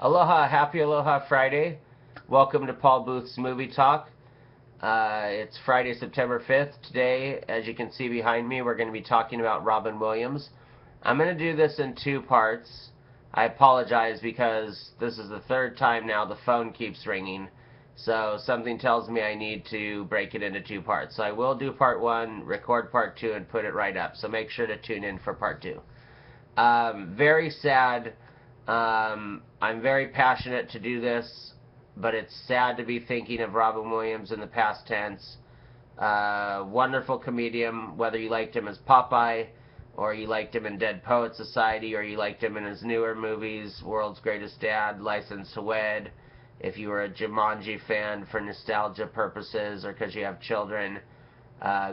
Aloha, happy Aloha Friday. Welcome to Paul Booth's Movie Talk. It's Friday, September 5th. Today, as you can see behind me, we're going to be talking about Robin Williams. I'm going to do this in two parts. I apologize because this is the third time now the phone keeps ringing. So something tells me I need to break it into two parts. So I will do part one, record part two, and put it right up. So make sure to tune in for part two. Very sad. I'm very passionate to do this, but it's sad to be thinking of Robin Williams in the past tense. Wonderful comedian, whether you liked him as Popeye, or you liked him in Dead Poet Society, or you liked him in his newer movies, World's Greatest Dad, License to Wed, if you were a Jumanji fan for nostalgia purposes, or because you have children.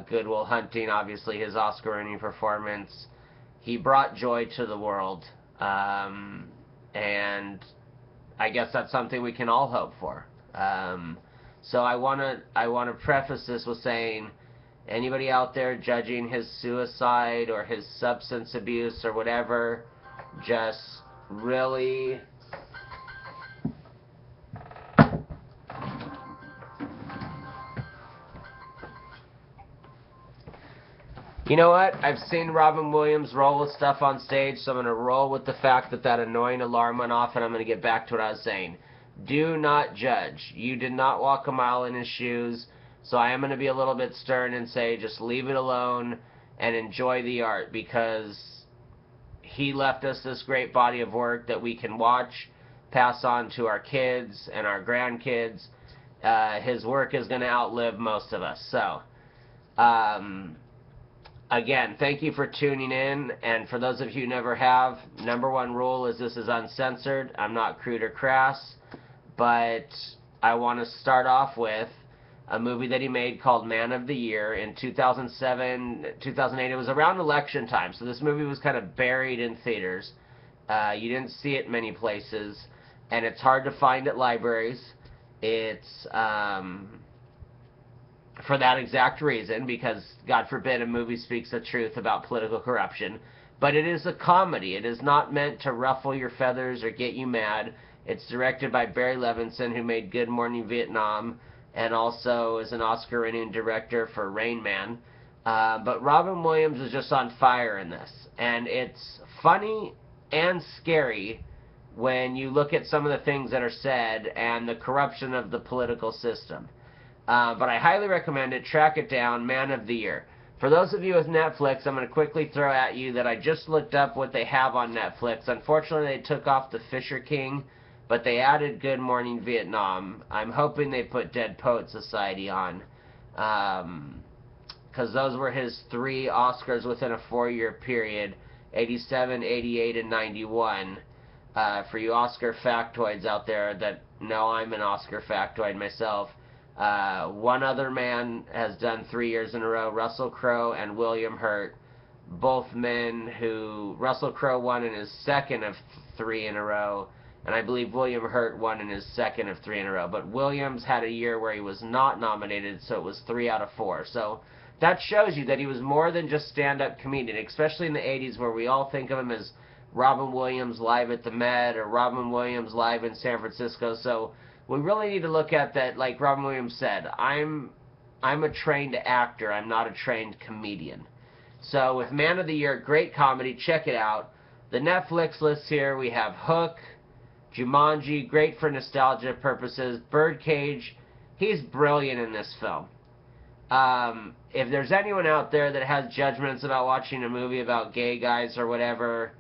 Good Will Hunting, obviously his Oscar-winning performance. He brought joy to the world. And I guess that's something we can all hope for. So I wanna preface this with saying, anybody out there judging his suicide or his substance abuse or whatever, just really You know what? I've seen Robin Williams roll with stuff on stage, so I'm going to roll with the fact that that annoying alarm went off, and I'm going to get back to what I was saying. Do not judge. You did not walk a mile in his shoes, so I am going to be a little bit stern and say just leave it alone and enjoy the art, because he left us this great body of work that we can watch, pass on to our kids and our grandkids. His work is going to outlive most of us. So, again, thank you for tuning in, and for those of you who never have, number one rule is this is uncensored. I'm not crude or crass, but I want to start off with a movie that he made called Man of the Year in 2007, 2008. It was around election time, so this movie was kind of buried in theaters. You didn't see it many places, and it's hard to find at libraries. It's for that exact reason, because God forbid a movie speaks the truth about political corruption. But it is a comedy. It is not meant to ruffle your feathers or get you mad. It's directed by Barry Levinson, who made Good Morning Vietnam, and also is an Oscar-winning director for Rain Man. But Robin Williams is just on fire in this. And it's funny and scary when you look at some of the things that are said and the corruption of the political system. But I highly recommend it. Track it down, Man of the Year. For those of you with Netflix, I'm going to quickly throw at you that I just looked up what they have on Netflix. Unfortunately, they took off The Fisher King, but they added Good Morning Vietnam. I'm hoping they put Dead Poet Society on, because those were his 3 Oscars within a 4-year period, 87, 88, and 91. For you Oscar factoids out there that know I'm an Oscar factoid myself, one other man has done 3 years in a row, Russell Crowe and William Hurt, both men who, Russell Crowe won in his second of 3 in a row, and I believe William Hurt won in his second of 3 in a row. But Williams had a year where he was not nominated, so it was 3 out of 4. So that shows you that he was more than just stand-up comedian, especially in the 80s, where we all think of him as Robin Williams live at the Met or Robin Williams live in San Francisco. So we really need to look at that, like Robin Williams said, I'm a trained actor, I'm not a trained comedian. So with Man of the Year, great comedy, check it out. The Netflix list here, we have Hook, Jumanji, great for nostalgia purposes, Birdcage, he's brilliant in this film. If there's anyone out there that has judgments about watching a movie about gay guys or whatever,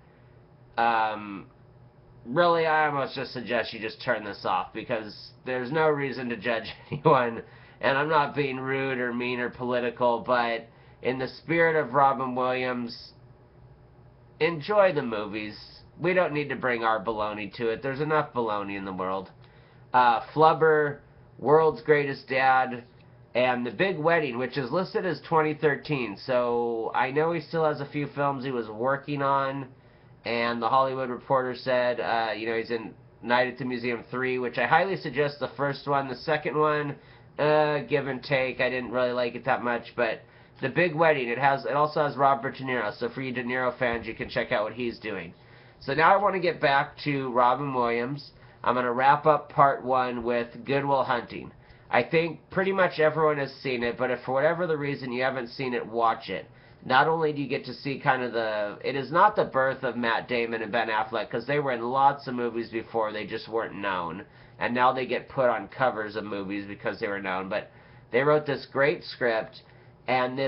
really, I almost just suggest you just turn this off, because there's no reason to judge anyone, and I'm not being rude or mean or political, but in the spirit of Robin Williams, enjoy the movies. We don't need to bring our baloney to it. There's enough baloney in the world. Flubber, World's Greatest Dad, and The Big Wedding, which is listed as 2013, so I know he still has a few films he was working on. And the Hollywood Reporter said, he's in Night at the Museum 3, which I highly suggest the first one. The second one, give and take. I didn't really like it that much, but The Big Wedding, it also has Robert De Niro. So for you De Niro fans, you can check out what he's doing. So now I want to get back to Robin Williams. I'm going to wrap up part 1 with Good Will Hunting. I think pretty much everyone has seen it, but if for whatever the reason you haven't seen it, watch it. Not only do you get to see kind of it is not the birth of Matt Damon and Ben Affleck, because they were in lots of movies before, they just weren't known. And now they get put on covers of movies because they were known. But they wrote this great script, and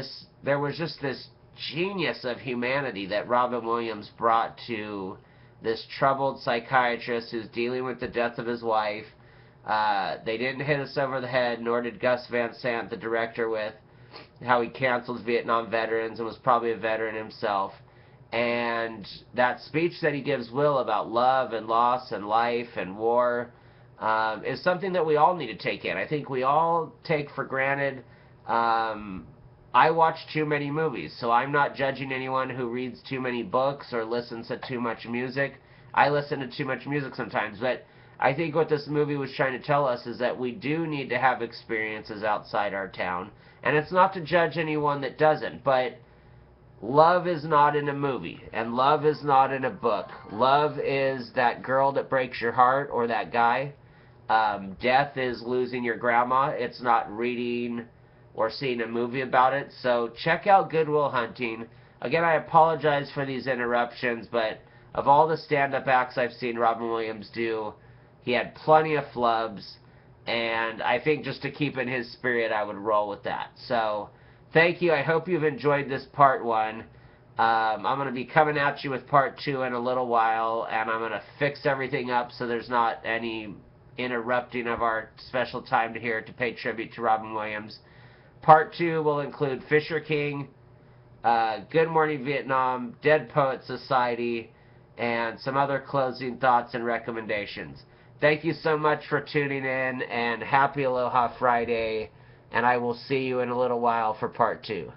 there was just this genius of humanity that Robin Williams brought to this troubled psychiatrist who's dealing with the death of his wife. They didn't hit us over the head, nor did Gus Van Sant, the director, with how he cancels Vietnam veterans and was probably a veteran himself. And that speech that he gives Will about love and loss and life and war is something that we all need to take in. I think we all take for granted. I watch too many movies, so I'm not judging anyone who reads too many books or listens to too much music. I listen to too much music sometimes, but I think what this movie was trying to tell us is that we do need to have experiences outside our town. And it's not to judge anyone that doesn't, but love is not in a movie, and love is not in a book. Love is that girl that breaks your heart, or that guy. Death is losing your grandma. It's not reading or seeing a movie about it. So check out Good Will Hunting. Again, I apologize for these interruptions, but of all the stand-up acts I've seen Robin Williams do, he had plenty of flubs, and I think just to keep in his spirit, I would roll with that. So thank you. I hope you've enjoyed this part 1. I'm going to be coming at you with part 2 in a little while, and I'm going to fix everything up so there's not any interrupting of our special time here to pay tribute to Robin Williams. Part 2 will include Fisher King, Good Morning Vietnam, Dead Poets Society, and some other closing thoughts and recommendations. Thank you so much for tuning in, and happy Aloha Friday, and I will see you in a little while for part 2.